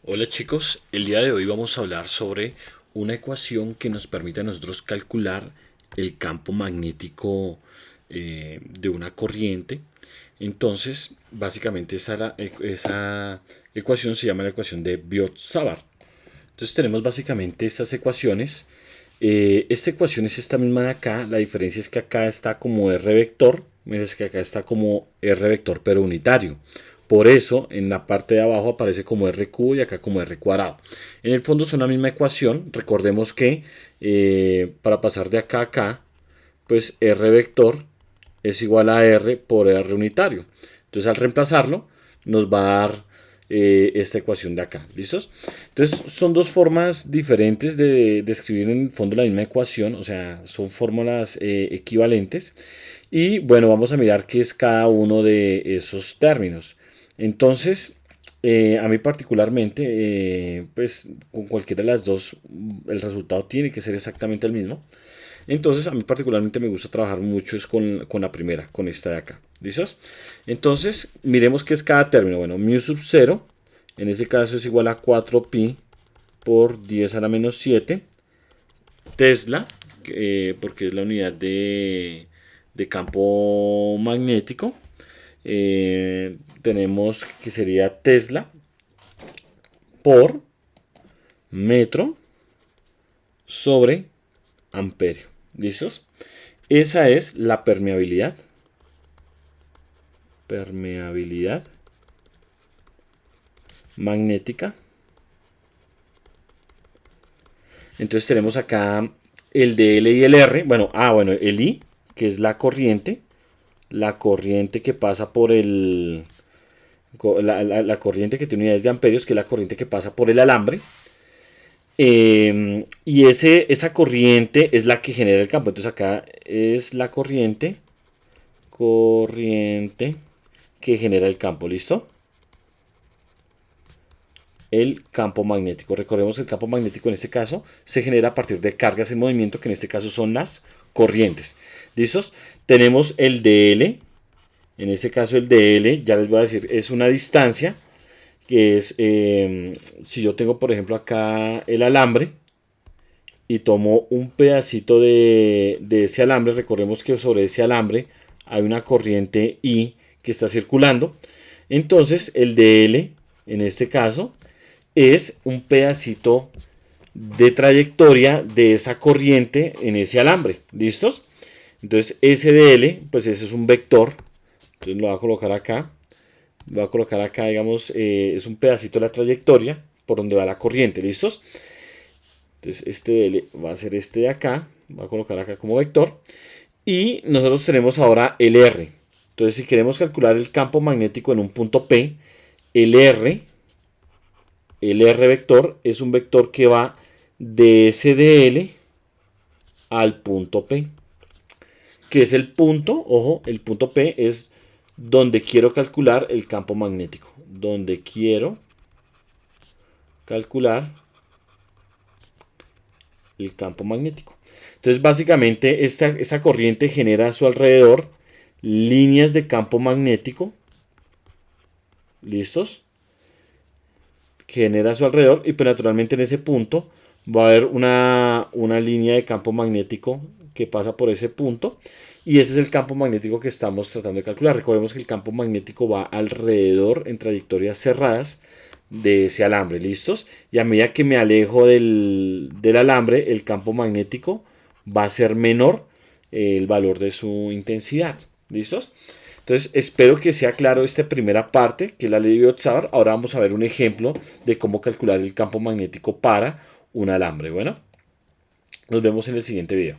Hola chicos, el día de hoy vamos a hablar sobre una ecuación que nos permite a nosotros calcular el campo magnético de una corriente. Entonces, básicamente esa ecuación se llama la ecuación de Biot-Savart. Entonces tenemos básicamente estas ecuaciones. Esta ecuación es esta misma de acá, la diferencia es que acá está como R vector, miren que acá está como R vector pero unitario. Por eso en la parte de abajo aparece como R cubo y acá como R cuadrado. En el fondo son la misma ecuación. Recordemos que para pasar de acá a acá, pues R vector es igual a R por R unitario. Entonces al reemplazarlo nos va a dar esta ecuación de acá. ¿Listos? Entonces son dos formas diferentes de escribir en el fondo la misma ecuación. O sea, son fórmulas equivalentes. Y bueno, vamos a mirar qué es cada uno de esos términos. Entonces, a mí particularmente, pues con cualquiera de las dos, el resultado tiene que ser exactamente el mismo. Entonces, a mí particularmente me gusta trabajar mucho es con la primera, con esta de acá. ¿Listos? Entonces, miremos qué es cada término. Bueno, mu sub 0, en este caso es igual a 4pi por 10 a la menos 7 Tesla, porque es la unidad de campo magnético. Tenemos que sería Tesla por metro sobre amperio. ¿Listos? Esa es la permeabilidad. Permeabilidad magnética. Entonces tenemos acá el dl y el R. Bueno, el I, que es la corriente. La corriente que pasa por la corriente que tiene unidades de amperios, que es la corriente que pasa por el alambre. Y esa corriente es la que genera el campo. Entonces acá es la corriente que genera el campo. ¿Listo? El campo magnético. Recordemos que el campo magnético en este caso se genera a partir de cargas en movimiento, que en este caso son las corrientes. ¿Listos? Tenemos el dl. En este caso el dl, ya les voy a decir, es una distancia que es, si yo tengo por ejemplo acá el alambre y tomo un pedacito de ese alambre, recordemos que sobre ese alambre hay una corriente I que está circulando. Entonces el dl, en este caso, es un pedacito de trayectoria de esa corriente en ese alambre. ¿Listos? Entonces ese dl, pues ese es un vector. Entonces lo voy a colocar acá. Voy a colocar acá, digamos, es un pedacito de la trayectoria por donde va la corriente. ¿Listos? Entonces este dl va a ser este de acá. Voy a colocar acá como vector. Y nosotros tenemos ahora el R. Entonces si queremos calcular el campo magnético en un punto P, el R vector es un vector que va de ese dl al punto P. Que es el punto, ojo, el punto P es donde quiero calcular el campo magnético. Donde quiero calcular el campo magnético. Entonces, básicamente, esta corriente genera a su alrededor líneas de campo magnético. ¿Listos? Genera a su alrededor y pues naturalmente en ese punto va a haber una línea de campo magnético que pasa por ese punto. Y ese es el campo magnético que estamos tratando de calcular. Recordemos que el campo magnético va alrededor en trayectorias cerradas de ese alambre. ¿Listos? Y a medida que me alejo del alambre, el campo magnético va a ser menor el valor de su intensidad. ¿Listos? Entonces espero que sea claro esta primera parte, que es la ley de Biot-Savart. Ahora vamos a ver un ejemplo de cómo calcular el campo magnético para un alambre. Bueno, nos vemos en el siguiente video.